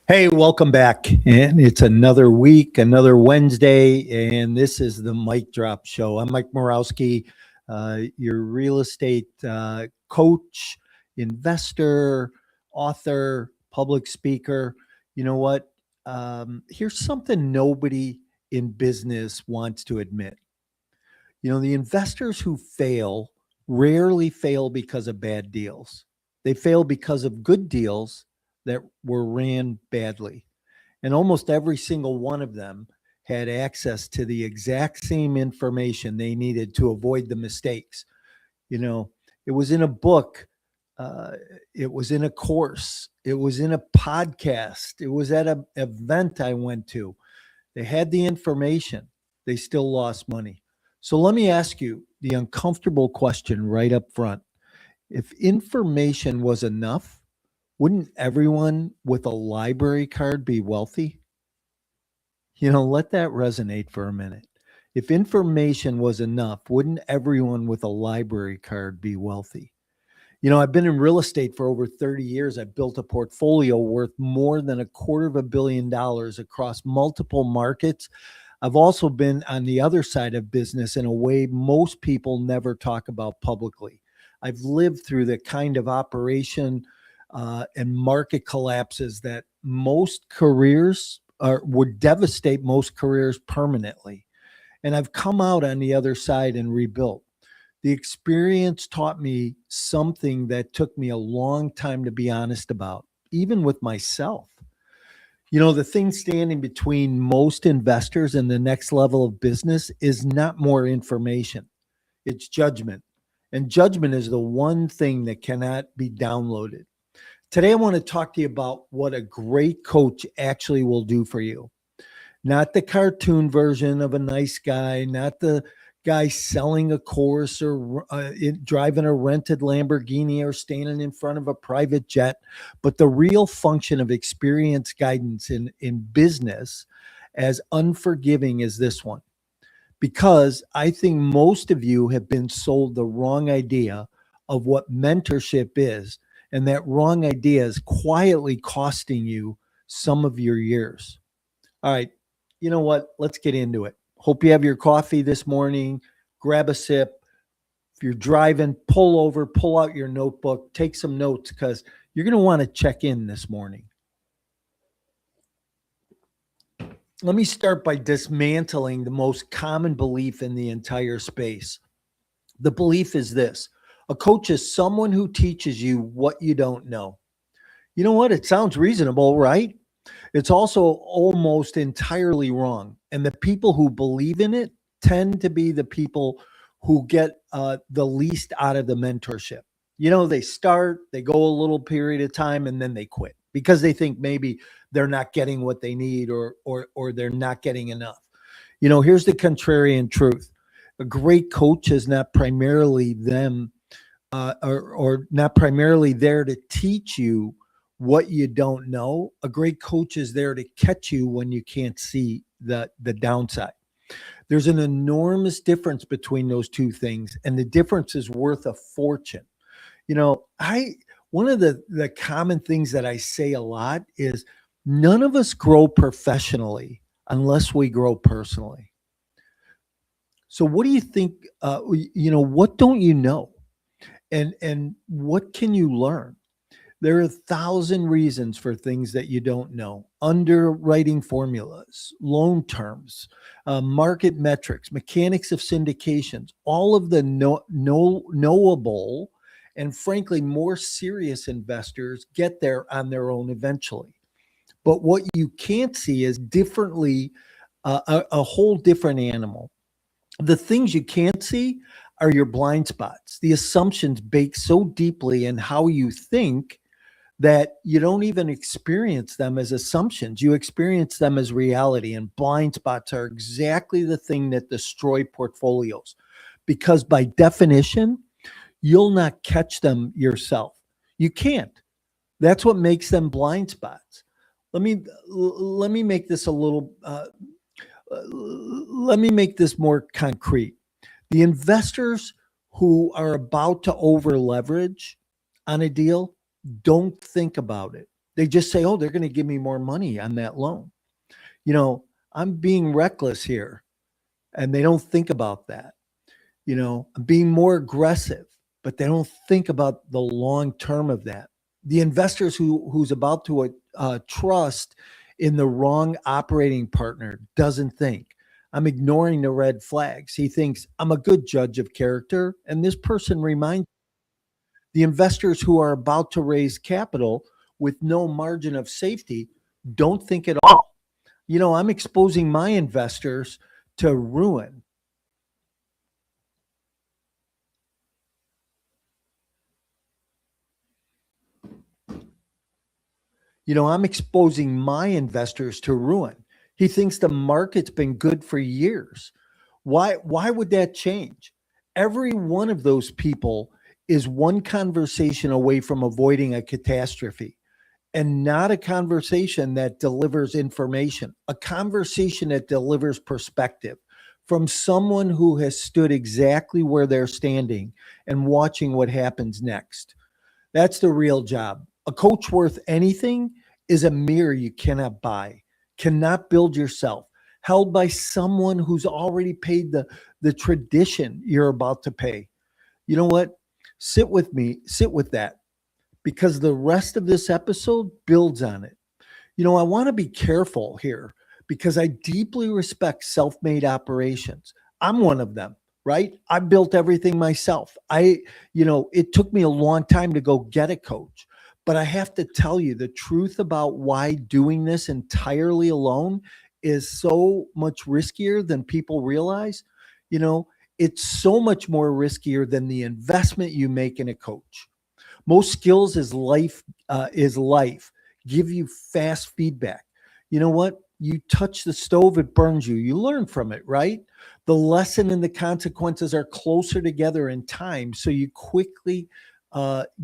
Hey, welcome back. And it's another week, another Wednesday, and this is the Mic Drop Show. I'm Mike Morawski, your real estate coach, investor, author, public speaker. You know what? Here's something nobody in business wants to admit. You know, the investors who fail rarely fail because of bad deals. They fail because of good deals that were ran badly. And almost every single one of them had access to the exact same information they needed to avoid the mistakes. You know, it was in a book, uh, it was in a course, it was in a podcast, it was at an event I went to. They had the information, they still lost money. So let me ask you the uncomfortable question right up front. If information was enough, wouldn't everyone with a library card be wealthy? You know, let that resonate for a minute. If information was enough, wouldn't everyone with a library card be wealthy? You know, I've been in real estate for over 30 years. I've built a portfolio worth more than $250 million across multiple markets. I've also been on the other side of business in a way most people never talk about publicly. I've lived through the kind of operation and market collapses that most careers would devastate most careers permanently. And I've come out on the other side and rebuilt. The experience taught me something that took me a long time to be honest about, even with myself. You know, the thing standing between most investors and the next level of business is not more information, it's judgment. And judgment is the one thing that cannot be downloaded. Today, I want to talk to you about what a great coach actually will do for you. Not the cartoon version of a nice guy, not the guy selling a course or driving a rented Lamborghini or standing in front of a private jet, but the real function of experience guidance in business, as unforgiving as this one. Because I think most of you have been sold the wrong idea of what mentorship is, and that wrong idea is quietly costing you some of your years. All right. You know what? Let's get into it. Hope you have your coffee this morning. Grab a sip. If you're driving, pull over, pull out your notebook, take some notes because you're going to want to check in this morning. Let me start by dismantling the most common belief in the entire space. The belief is this: a coach is someone who teaches you what you don't know. You know what? It sounds reasonable, right? It's also almost entirely wrong. And the people who believe in it tend to be the people who get the least out of the mentorship. You know, they start, they go a little period of time, and then they quit because they think maybe they're not getting what they need or they're not getting enough. You know, here's the contrarian truth: a great coach is not primarily them or not primarily there to teach you what you don't know. A great coach is there to catch you when you can't see the downside. There's an enormous difference between those two things, and the difference is worth a fortune. You know, I one of the common things that I say a lot is none of us grow professionally unless we grow personally. So what do you think, you know, what don't you know? And what can you learn? There are 1,000 reasons for things that you don't know: underwriting formulas, loan terms, market metrics, mechanics of syndications, all of the knowable and frankly more serious investors get there on their own eventually. But what you can't see is differently, a whole different animal. The things you can't see are your blind spots, the assumptions baked so deeply in how you think that you don't even experience them as assumptions. You experience them as reality. And blind spots are exactly the thing that destroy portfolios because, by definition, you'll not catch them yourself. You can't. That's what makes them blind spots. Let me make this a little. Let me make this more concrete. The investors who are about to over leverage on a deal don't think about it. They just say, oh, they're going to give me more money on that loan. I'm being reckless here. And they don't think about that. Being more aggressive, but they don't think about the long term of that. The investors who's about to trust in the wrong operating partner doesn't think. I'm ignoring the red flags. He thinks I'm a good judge of character, and this person reminds the investors who are about to raise capital with no margin of safety don't think at all. I'm exposing my investors to ruin. I'm exposing my investors to ruin. He thinks the market's been good for years. Why would that change? Every one of those people is one conversation away from avoiding a catastrophe, and not a conversation that delivers information, a conversation that delivers perspective from someone who has stood exactly where they're standing and watching what happens next. That's the real job. A coach worth anything is a mirror you cannot buy, cannot build yourself, held by someone who's already paid the tradition you're about to pay. You know what? Sit with me, sit with that, because the rest of this episode builds on it. I want to be careful here because I deeply respect self made operations. I'm one of them, right? I built everything myself. It took me a long time to go get a coach, but I have to tell you the truth about why doing this entirely alone is so much riskier than people realize. You know, it's so much more riskier than the investment you make in a coach. Most skills is life. Give you fast feedback. You know what? You touch the stove, it burns you. You learn from it, right? The lesson and the consequences are closer together in time, so you quickly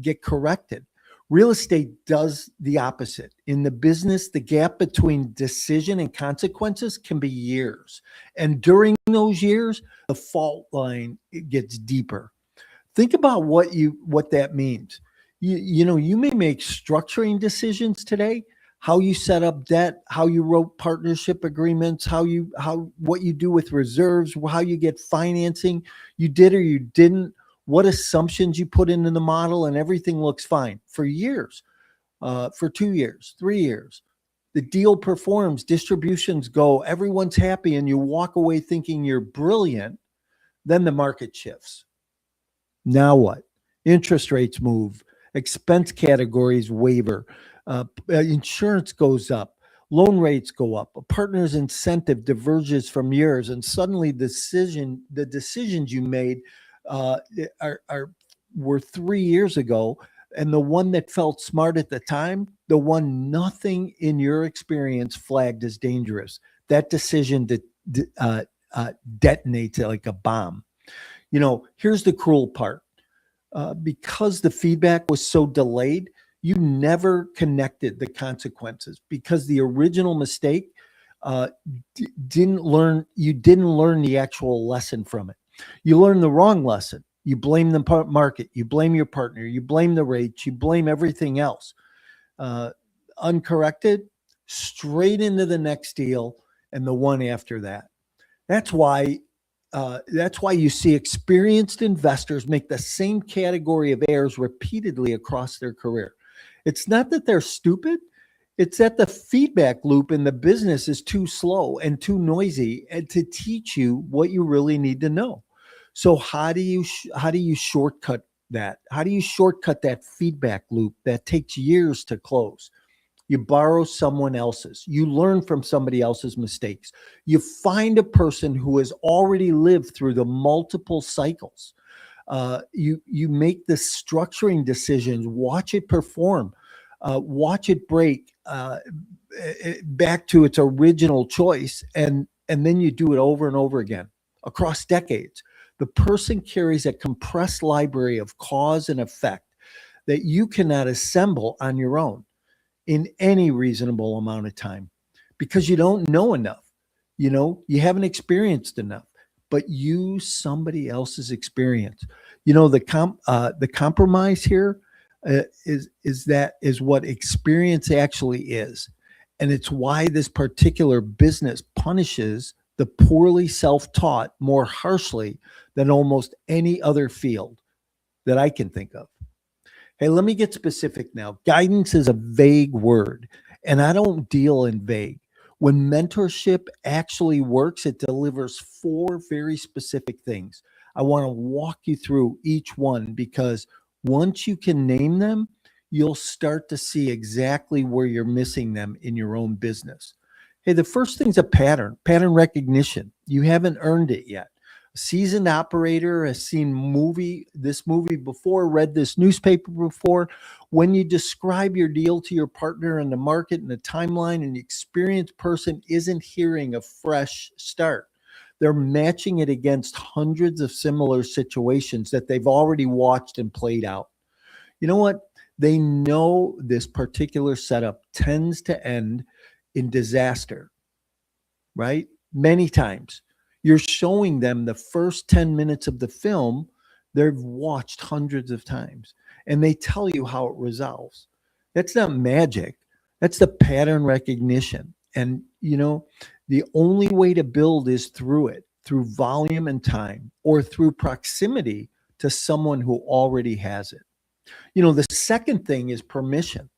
get corrected. Real estate does the opposite. In the business, the gap between decision and consequences can be years. And during those years, the fault line it gets deeper. Think about what that means. You may make structuring decisions today, how you set up debt, how you wrote partnership agreements, how what you do with reserves, how you get financing, you did or you didn't, what assumptions you put into the model, and everything looks fine for years, for 2 years, 3 years. The deal performs, distributions go, everyone's happy, and you walk away thinking you're brilliant. Then the market shifts. Now what? Interest rates move, expense categories waver, insurance goes up, loan rates go up, a partner's incentive diverges from yours, and suddenly the decisions you made uh, are were 3 years ago, and the one that felt smart at the time, the one nothing in your experience flagged as dangerous, that decision that detonates it like a bomb. Here's the cruel part. Because the feedback was so delayed, you never connected the consequences because the original mistake uh, didn't learn the actual lesson from it. You learn the wrong lesson. You blame the market, you blame your partner, you blame the rates, you blame everything else. Uh, Uncorrected, straight into the next deal and the one after that. That's why that's why you see experienced investors make the same category of errors repeatedly across their career. It's not that they're stupid, it's that the feedback loop in the business is too slow and too noisy and to teach you what you really need to know. So how do you shortcut that? How do you shortcut that feedback loop that takes years to close? You borrow someone else's. You learn from somebody else's mistakes. You find a person who has already lived through the multiple cycles. You make the structuring decisions. Watch it perform. Watch it break back to its original choice, and then you do it over and over again across decades. The person carries a compressed library of cause and effect that you cannot assemble on your own in any reasonable amount of time because you don't know enough. You haven't experienced enough, but use somebody else's experience. The compromise here, is what experience actually is. And it's why this particular business punishes the poorly self-taught more harshly than almost any other field that I can think of. Hey, let me get specific now. Guidance is a vague word, and I don't deal in vague. When mentorship actually works, it delivers four very specific things. I want to walk you through each one because once you can name them, you'll start to see exactly where you're missing them in your own business. Hey, the first thing's a pattern recognition. You haven't earned it yet. A seasoned operator has seen this movie before, read this newspaper before. When you describe your deal to your partner in the market and the timeline, an experienced person isn't hearing a fresh start. They're matching it against hundreds of similar situations that they've already watched and played out. You know what? They know this particular setup tends to end in disaster, right? Many times. You're showing them the first 10 minutes of the film they've watched hundreds of times, and they tell you how it resolves. That's not magic. That's the pattern recognition. And, the only way to build is through it, through volume and time, or through proximity to someone who already has it. The second thing is permission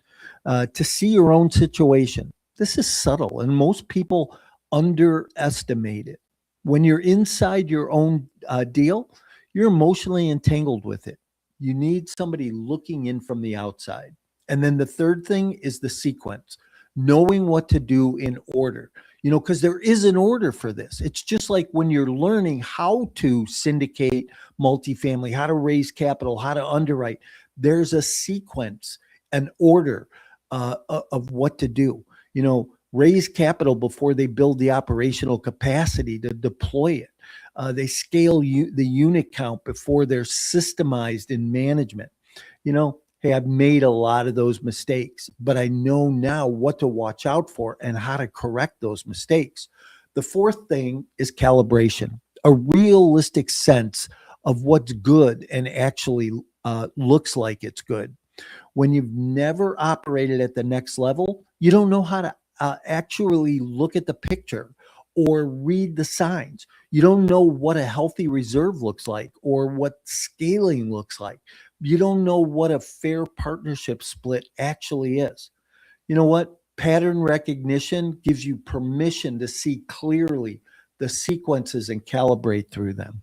to see your own situation. This is subtle, and most people underestimate it. When you're inside your own deal, you're emotionally entangled with it. You need somebody looking in from the outside. And then the third thing is the sequence, knowing what to do in order. Because there is an order for this. It's just like when you're learning how to syndicate multifamily, how to raise capital, how to underwrite, there's a sequence, an order of what to do. Raise capital before they build the operational capacity to deploy it. They scale the unit count before they're systemized in management. Hey, I've made a lot of those mistakes, but I know now what to watch out for and how to correct those mistakes. The fourth thing is calibration, a realistic sense of what's good and actually looks like it's good. When you've never operated at the next level, you don't know how to actually look at the picture or read the signs. You don't know what a healthy reserve looks like or what scaling looks like. You don't know what a fair partnership split actually is. You know what? Pattern recognition gives you permission to see clearly the sequences and calibrate through them.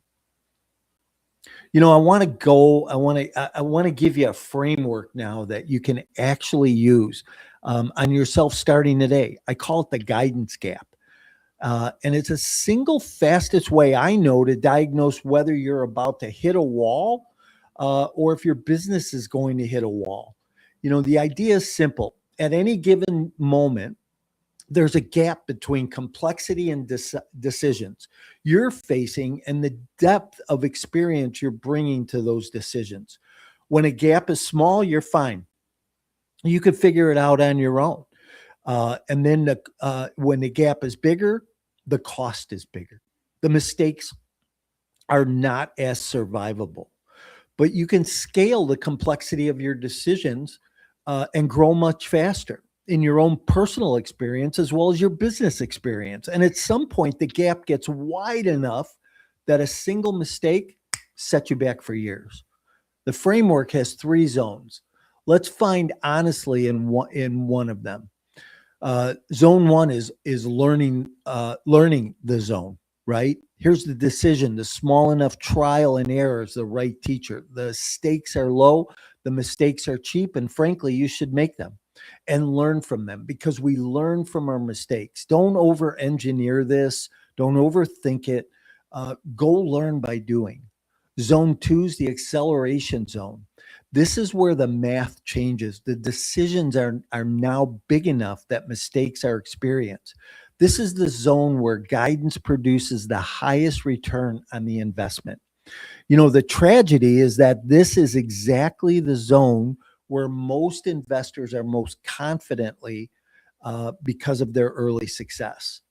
I want to give you a framework now that you can actually use on yourself starting today. I call it the guidance gap. And it's a single fastest way I know to diagnose whether you're about to hit a wall or if your business is going to hit a wall. The idea is simple. At any given moment, there's a gap between complexity and decisions you're facing and the depth of experience you're bringing to those decisions. When a gap is small, you're fine. You could figure it out on your own. And then when the gap is bigger, the cost is bigger. The mistakes are not as survivable, but you can scale the complexity of your decisions and grow much faster in your own personal experience as well as your business experience. And at some point, the gap gets wide enough that a single mistake sets you back for years. The framework has three zones. Let's find honestly in one of them. Zone one is learning the zone, right? Here's the decision. The small enough trial and error is the right teacher. The stakes are low. The mistakes are cheap. And frankly, you should make them and learn from them because we learn from our mistakes. Don't over engineer this. Don't overthink it. Go learn by doing. Zone two is the acceleration zone. This is where the math changes. The decisions are now big enough that mistakes are experienced. This is the zone where guidance produces the highest return on the investment. The tragedy is that this is exactly the zone where most investors are most confidently because of their early success.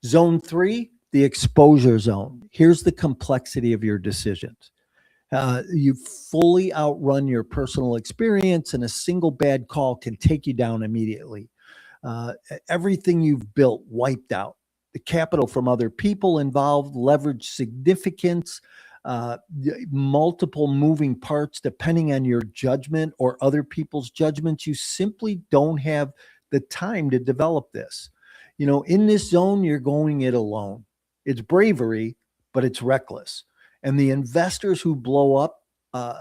Zone three, the exposure zone. Here's the complexity of your decisions. You fully outrun your personal experience, and a single bad call can take you down immediately. Everything you've built wiped out. The capital from other people involved, leverage significance, multiple moving parts depending on your judgment or other people's judgments. You simply don't have the time to develop this. In this zone, you're going it alone. It's bravery, but it's reckless. And the investors who uh, uh,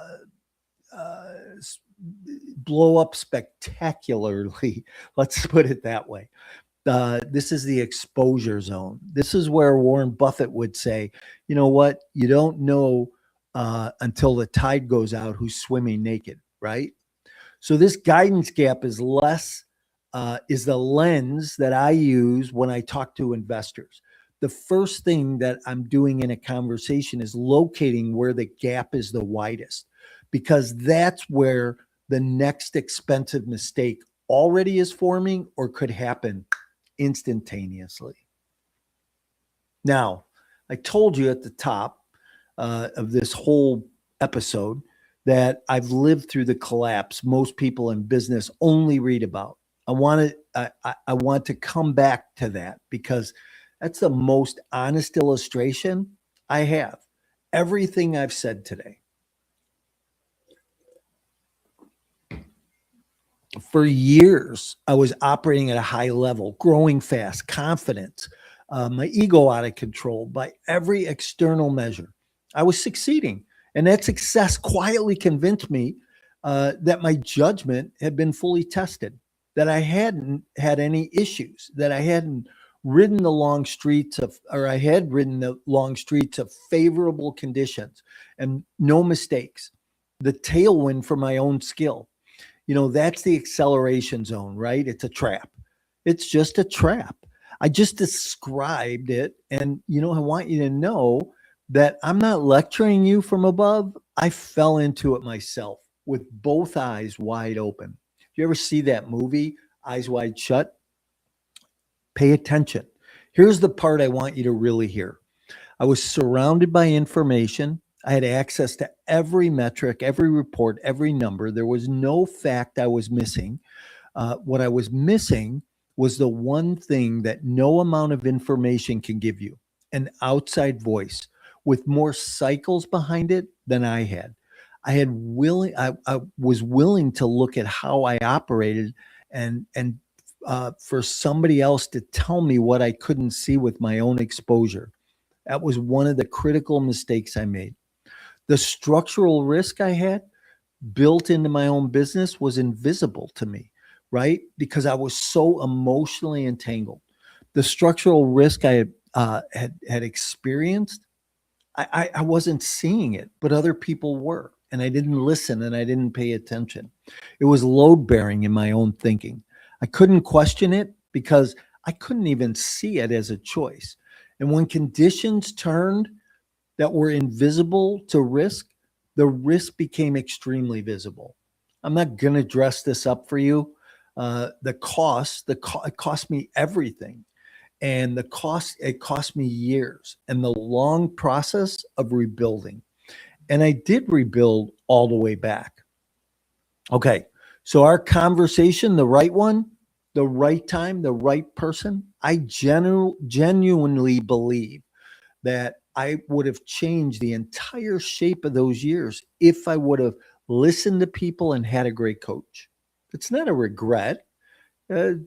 blow up spectacularly. Let's put it that way. This is the exposure zone. This is where Warren Buffett would say, you know what? You don't know until the tide goes out who's swimming naked, right? So this guidance gap is the lens that I use when I talk to investors. The first thing that I'm doing in a conversation is locating where the gap is the widest, because that's where the next expensive mistake already is forming or could happen instantaneously. Now, I told you at the top of this whole episode that I've lived through the collapse most people in business only read about. I want to come back to that because that's the most honest illustration I have. Everything I've said today. For years, I was operating at a high level, growing fast, confident, my ego out of control by every external measure. I was succeeding, and that success quietly convinced me that my judgment had been fully tested, that I hadn't had any issues, that I hadn't ridden the long streets of, or I had ridden the long streets of favorable conditions and no mistakes, the tailwind for my own skill. That's the acceleration zone, right? It's a trap. It's just a trap. I just described it. And, I want you to know that I'm not lecturing you from above. I fell into it myself with both eyes wide open. You ever see that movie, Eyes Wide Shut? Pay attention. Here's the part I want you to really hear. I was surrounded by information. I had access to every metric, every report, every number. There was no fact I was missing. What I was missing was the one thing that no amount of information can give you: an outside voice with more cycles behind it than I had. I was willing to look at how I operated and for somebody else to tell me what I couldn't see with my own exposure. That was one of the critical mistakes I made. The structural risk I had built into my own business was invisible to me, right? Because I was so emotionally entangled. The structural risk I had experienced, I wasn't seeing it, but other people were. And I didn't listen and I didn't pay attention. It was load bearing in my own thinking. I couldn't question it because I couldn't even see it as a choice. And when conditions turned that were invisible to risk, the risk became extremely visible. I'm not going to dress this up for you. It cost me everything. And it cost me years and the long process of rebuilding. And I did rebuild all the way back. Okay. So our conversation, the right one, the right time, the right person, I genuinely believe that I would have changed the entire shape of those years if I would have listened to people and had a great coach. It's not a regret,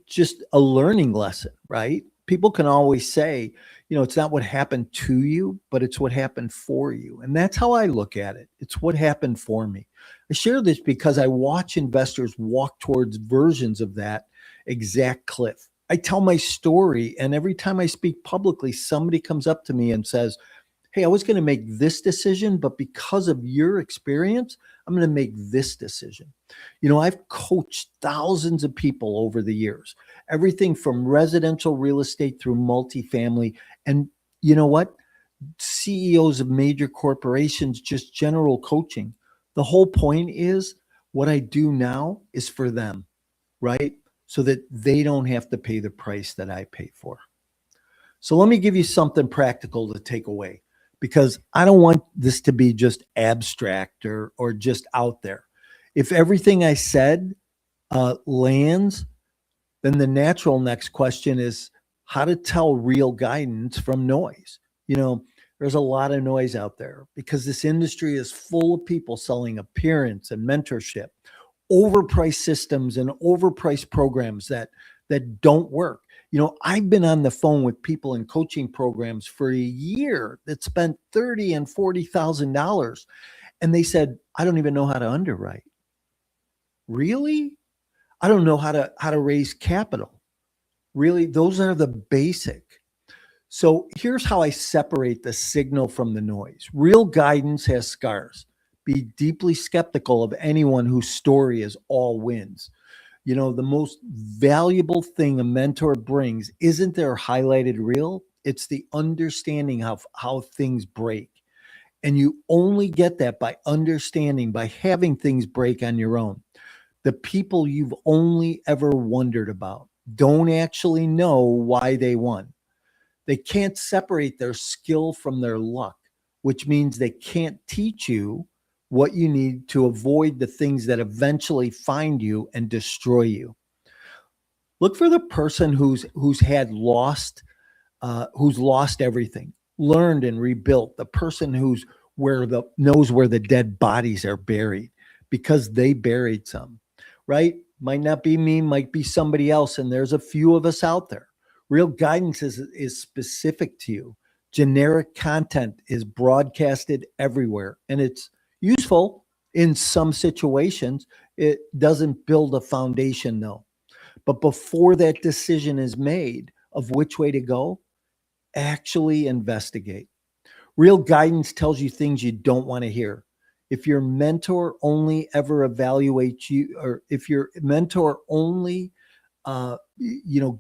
just a learning lesson, right? People can always say, it's not what happened to you, but it's what happened for you. And that's how I look at it. It's what happened for me. I share this because I watch investors walk towards versions of that exact cliff. I tell my story, and every time I speak publicly, somebody comes up to me and says, hey, I was going to make this decision, but because of your experience, I'm going to make this decision. I've coached thousands of people over the years, everything from residential real estate through multifamily. And you know what? CEOs of major corporations, just general coaching. The whole point is what I do now is for them, right? So that they don't have to pay the price that I pay for. So let me give you something practical to take away. because I don't want this to be just abstract or just out there. If everything I said lands, then the natural next question is how to tell real guidance from noise. You know, there's a lot of noise out there because this industry is full of people selling appearance and mentorship, overpriced systems and overpriced programs that don't work. You know, I've been on the phone with people in coaching programs for a year that spent $30 and $40,000, and they said, "I don't even know how to underwrite." Really? I don't know how to raise capital. Really? Those are the basic. So here's how I separate the signal from the noise. Real guidance has scars. Be deeply skeptical of anyone whose story is all wins. You know, the most valuable thing a mentor brings isn't their highlighted reel, it's the understanding of how things break. And you only get that by understanding, by having things break on your own. The people you've only ever wondered about don't actually know why they won. They can't separate their skill from their luck, which means they can't teach you what you need to avoid the things that eventually find you and destroy you. Look for the person who's lost everything, learned and rebuilt. The person who's where the knows where the dead bodies are buried because they buried some, right? Might not be me, might be somebody else, and there's a few of us out there. Real guidance is specific to you. Generic content is broadcasted everywhere, and it's useful in some situations. It doesn't build a foundation, though. But before that decision is made of which way to go, actually investigate. Real guidance tells you things you don't want to hear. If your mentor only ever evaluates you, or if your mentor only,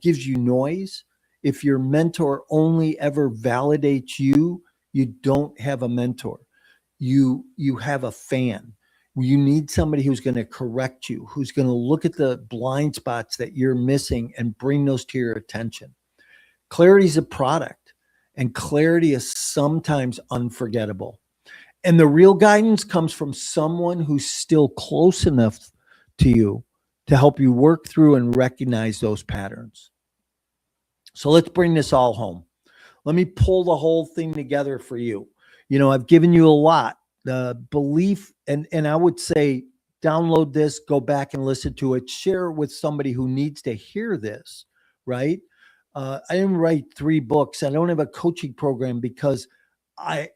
gives you noise, if your mentor only ever validates you, you don't have a mentor. You have a fan. You need somebody who's going to correct you, who's going to look at the blind spots that you're missing and bring those to your attention. Clarity is a product, and clarity is sometimes unforgettable. And the real guidance comes from someone who's still close enough to you to help you work through and recognize those patterns. So let's bring this all home. Let me pull the whole thing together for you. You know, I've given you a lot. The belief, and I would say download this, go back and listen to it, share it with somebody who needs to hear this, right? I didn't write 3 books. I don't have a coaching program because I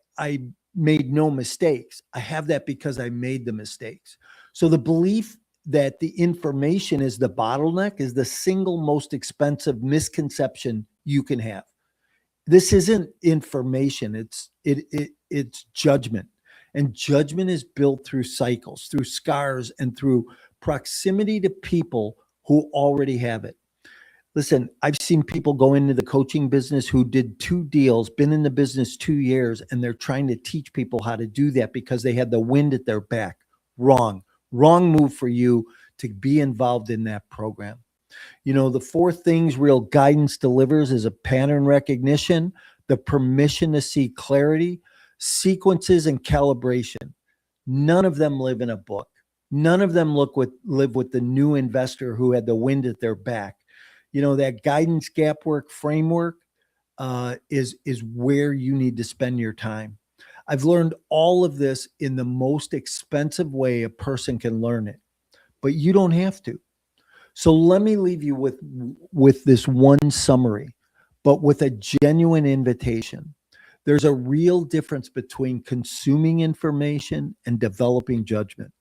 made no mistakes. I have that because I made the mistakes. So the belief that the information is the bottleneck is the single most expensive misconception you can have. This isn't information. It's judgment. And judgment is built through cycles, through scars, and through proximity to people who already have it. Listen, I've seen people go into the coaching business who did 2 deals, been in the business 2 years, and they're trying to teach people how to do that because they had the wind at their back. Wrong move for you to be involved in that program. You know, the 4 things real guidance delivers is a pattern recognition, the permission to see clarity, sequences, and calibration. None of them live in a book. None of them live with the new investor who had the wind at their back. You know, that guidance gap work framework is where you need to spend your time. I've learned all of this in the most expensive way a person can learn it, but you don't have to. So let me leave you with this one summary, but with a genuine invitation. There's a real difference between consuming information and developing judgment.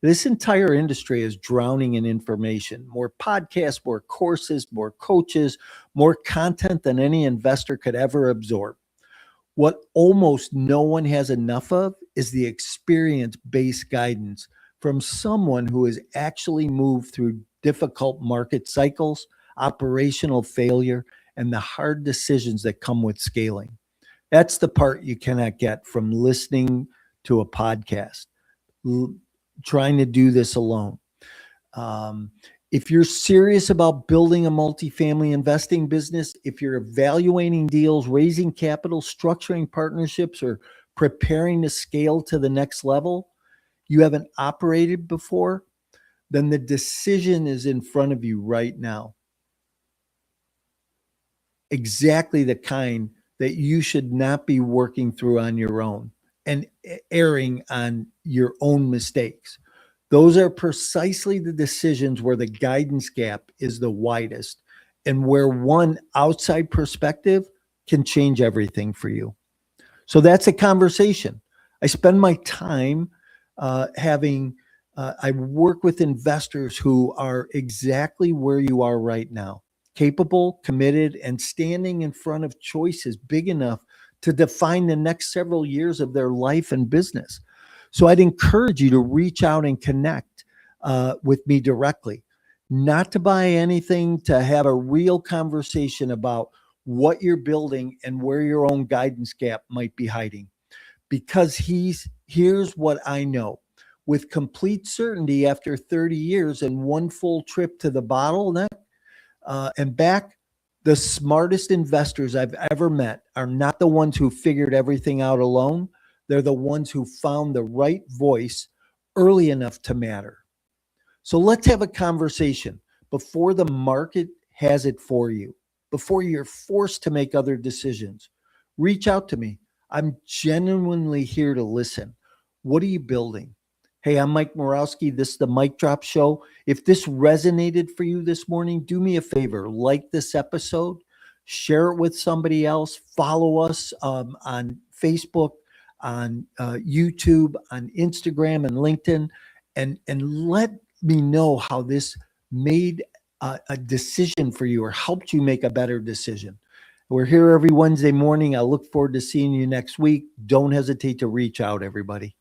This entire industry is drowning in information, more podcasts, more courses, more coaches, more content than any investor could ever absorb. What almost no one has enough of is the experience-based guidance from someone who has actually moved through difficult market cycles, operational failure, and the hard decisions that come with scaling. That's the part you cannot get from listening to a podcast, trying to do this alone. Um, If you're serious about building a multifamily investing business, if you're evaluating deals, raising capital, structuring partnerships, or preparing to scale to the next level, you haven't operated before, then the decision is in front of you right now. Exactly the kind that you should not be working through on your own and erring on your own mistakes. Those are precisely the decisions where the guidance gap is the widest and where one outside perspective can change everything for you. So that's a conversation. I spend my time I work with investors who are exactly where you are right now, capable, committed, and standing in front of choices big enough to define the next several years of their life and business. So I'd encourage you to reach out and connect with me directly, not to buy anything, to have a real conversation about what you're building and where your own guidance gap might be hiding. Because here's what I know with complete certainty after 30 years and one full trip to the bottleneck and back, the smartest investors I've ever met are not the ones who figured everything out alone. They're the ones who found the right voice early enough to matter. So let's have a conversation before the market has it for you, before you're forced to make other decisions. Reach out to me. I'm genuinely here to listen. What are you building? Hey, I'm Mike Morawski. This is the Mic Drop Show. If this resonated for you this morning, do me a favor, like this episode, share it with somebody else, follow us on Facebook, on YouTube, on Instagram and LinkedIn, and let me know how this made a decision for you or helped you make a better decision. We're here every Wednesday morning. I look forward to seeing you next week. Don't hesitate to reach out, everybody.